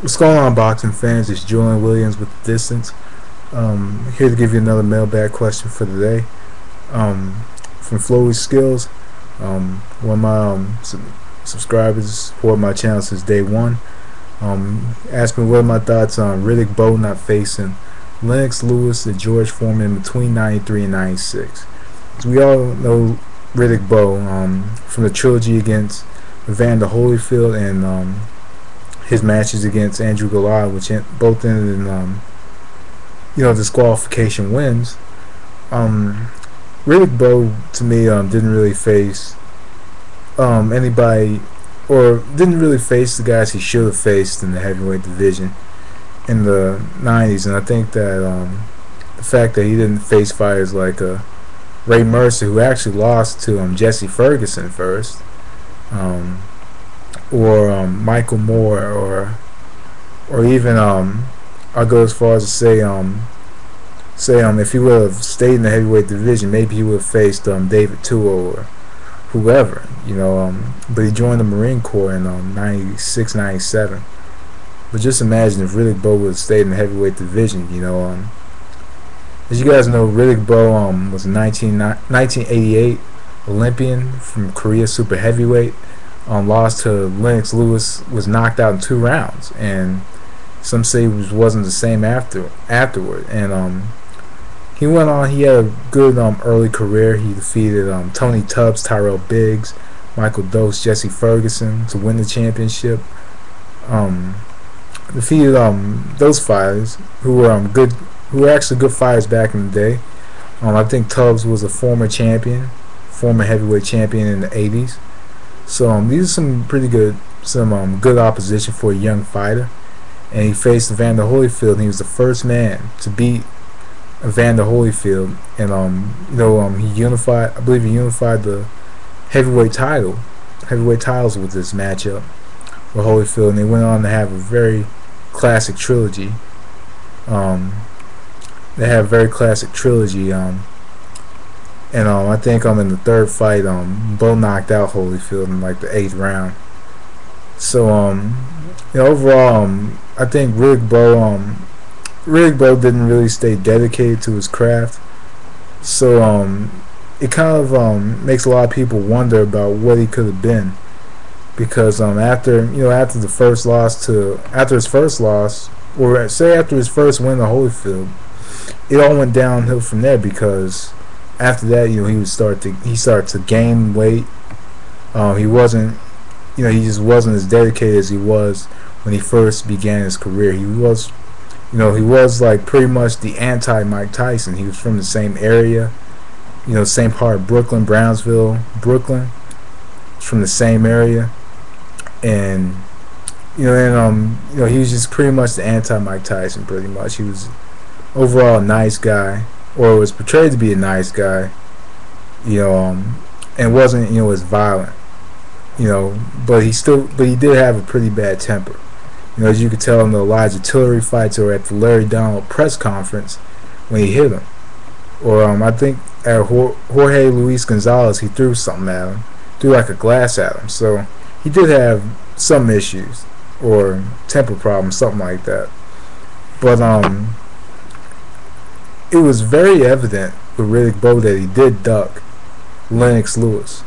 What's going on, boxing fans? It's Julian Williams with The Distance. Here to give you another mailbag question for today. From Flowy Skills. One of my subscribers supported my channel since day one. Asked me what are my thoughts on Riddick Bowe not facing Lennox, Lewis, and George Foreman between 93 and 96. So we all know Riddick Bowe from the trilogy against Evander Holyfield and his matches against Andrew Goliath, which both ended in disqualification wins. Riddick Bowe to me didn't really face anybody, or didn't really face the guys he should have faced in the heavyweight division in the 90s, and I think that the fact that he didn't face fighters like Ray Mercer, who actually lost to Jesse Ferguson first, or Michael Moore, or even I'll go as far as to say if he would have stayed in the heavyweight division, maybe he would have faced David Tuo or whoever, but he joined the Marine Corps in 96, 97. But just imagine if Riddick Bowe would have stayed in the heavyweight division. As you guys know, Riddick Bowe was a 1988 Olympian from Korea, super heavyweight. Lost to Lennox. Lewis, was knocked out in 2 rounds, and some say he wasn't the same afterward. And he went on. He had a good early career. He defeated Tony Tubbs, Tyrell Biggs, Michael Dose, Jesse Ferguson to win the championship. Defeated those fighters who were actually good fighters back in the day. I think Tubbs was a former heavyweight champion in the 80s. So these are some pretty good, good opposition for a young fighter. And he faced Evander Holyfield, and he was the first man to beat Evander Holyfield. And he unified, I believe he unified the heavyweight titles with this matchup with Holyfield, and they went on to have a very classic trilogy. They have a very classic trilogy. And I think in the third fight, Bowe knocked out Holyfield in like the 8th round. So overall, I think Riddick Bowe didn't really stay dedicated to his craft. So it kind of makes a lot of people wonder about what he could have been, because after his first loss, or say after his first win to Holyfield, it all went downhill from there, because after that, he started to gain weight. He just wasn't as dedicated as he was when he first began his career. He was like pretty much the anti-Mike Tyson. He was from the same area, same part of Brooklyn, Brownsville, Brooklyn. From the same area, and he was just pretty much the anti-Mike Tyson. Pretty much, he was overall a nice guy, or was portrayed to be a nice guy, and wasn't as violent, but he did have a pretty bad temper, as you could tell in the Elijah Tillery fights, or at the Larry Donald press conference when he hit him, or I think at Jorge Luis Gonzalez, he threw something at him, threw like a glass at him. So he did have some issues, or temper problems, something like that. But it was very evident with Riddick Bowe that he did duck Lennox Lewis.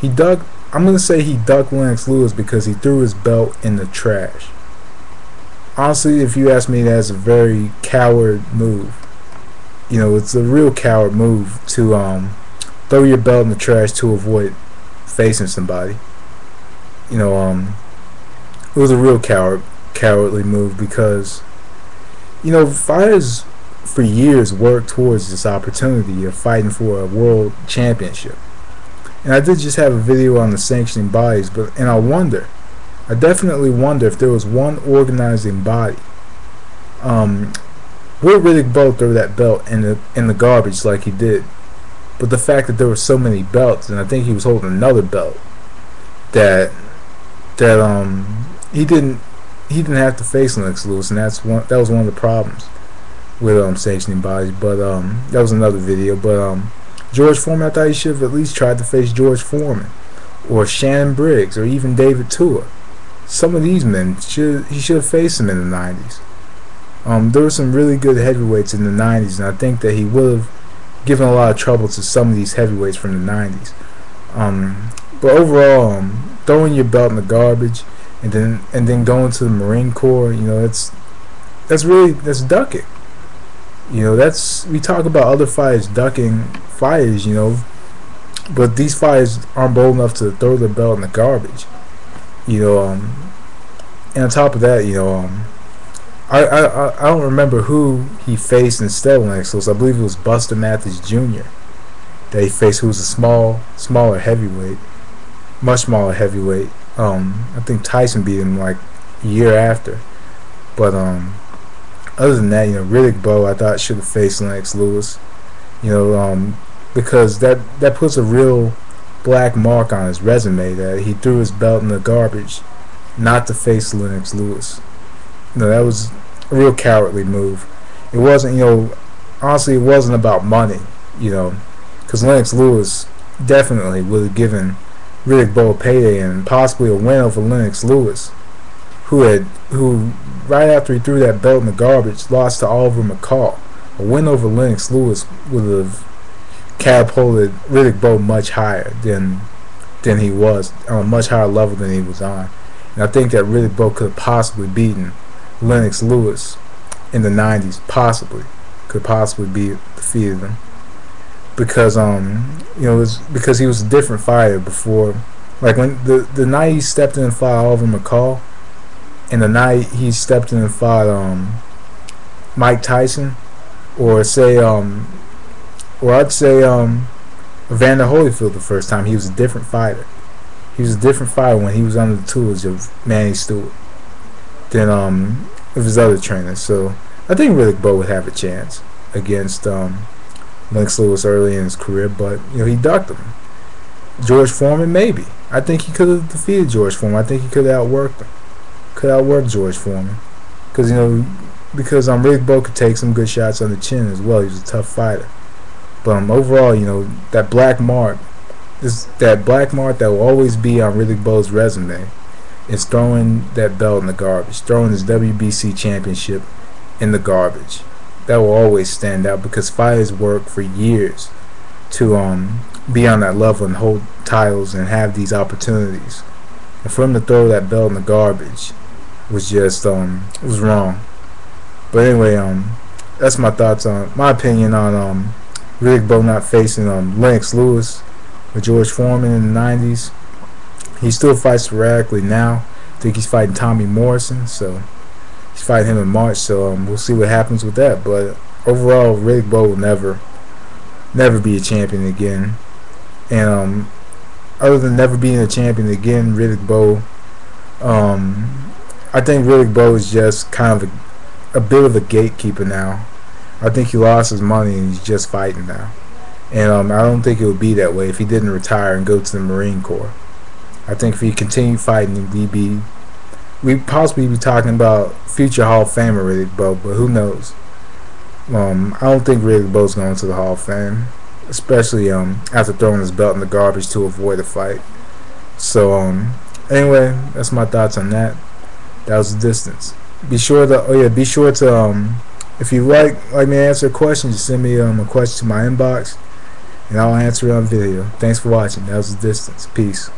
I'm going to say he ducked Lennox Lewis because he threw his belt in the trash. Honestly, if you ask me, that's a very coward move. It's a real coward move to throw your belt in the trash to avoid facing somebody. It was a real cowardly move, because fighters for years worked towards this opportunity of fighting for a world championship. And I did just have a video on the sanctioning bodies, and I definitely wonder if there was one organizing body. Would Riddick Bowe throw that belt in the garbage like he did? But the fact that there were so many belts, and I think he was holding another belt, that he didn't have to face Lennox Lewis, and that was one of the problems with sanctioning bodies. But that was another video. But George Foreman, I thought he should have at least tried to face George Foreman, or Shannon Briggs, or even David Tua. some of these men he should have faced them in the 90s. There were some really good heavyweights in the 90s, and I think that he would have given a lot of trouble to some of these heavyweights from the 90s. But overall, throwing your belt in the garbage and then going to the Marine Corps, that's ducking. We talk about other fighters ducking fighters, but these fighters aren't bold enough to throw their belt in the garbage. And on top of that, I don't remember who he faced instead of Lennox Lewis. I believe it was Buster Matthews Jr. that he faced, who was a smaller heavyweight, much smaller heavyweight. I think Tyson beat him like a year after. But other than that, Riddick Bowe, I thought should have faced Lennox Lewis. Because that puts a real black mark on his resume that he threw his belt in the garbage not to face Lennox Lewis. That was a real cowardly move. It wasn't, honestly, it wasn't about money, because Lennox Lewis definitely would have given Riddick Bowe a payday and possibly a win over Lennox Lewis, who right after he threw that belt in the garbage lost to Oliver McCall. A win over Lennox Lewis would have catapulted Riddick Bowe much higher than he was, on a much higher level than he was on. And I think that Riddick Bowe could have possibly beaten Lennox Lewis in the 90s, could possibly be defeated him, because because he was a different fighter before. Like when the night he stepped in and fought Oliver McCall, and the night he stepped in and fought Mike Tyson, or I'd say Evander Holyfield the first time, he was a different fighter. He was a different fighter when he was under the tutelage of Manny Stewart than of his other trainers. So I think Riddick Bowe would have a chance against Lennox Lewis early in his career, but he ducked him. George Foreman, maybe. I think he could have defeated George Foreman. I think he could have outworked him. Could outwork George Foreman, because Riddick Bowe could take some good shots on the chin as well. He was a tough fighter. But overall, that black mark that will always be on Riddick Bowe's resume is throwing that belt in the garbage, throwing his WBC championship in the garbage. That will always stand out, because fighters work for years to be on that level and hold titles and have these opportunities. And for him to throw that belt in the garbage was just was wrong. But anyway, that's my thoughts on my opinion on Riddick Bowe not facing Lennox Lewis or George Foreman in the 90s. He still fights sporadically now. I think he's fighting Tommy Morrison, so he's fighting him in March. So we'll see what happens with that. But overall, Riddick Bowe will never be a champion again. And other than never being a champion again, Riddick Bowe, I think Riddick Bowe is just kind of a bit of a gatekeeper now. I think he lost his money and he's just fighting now. And I don't think it would be that way if he didn't retire and go to the Marine Corps. I think if he continued fighting, we'd possibly be talking about future Hall of Famer Riddick Bowe, but who knows? I don't think Riddick Bowe's going to the Hall of Fame, especially after throwing his belt in the garbage to avoid a fight. So anyway, that's my thoughts on that. That was the distance. Be sure to if you like me to answer a question, just send me a question to my inbox, and I'll answer it on video. Thanks for watching. That was the distance. Peace.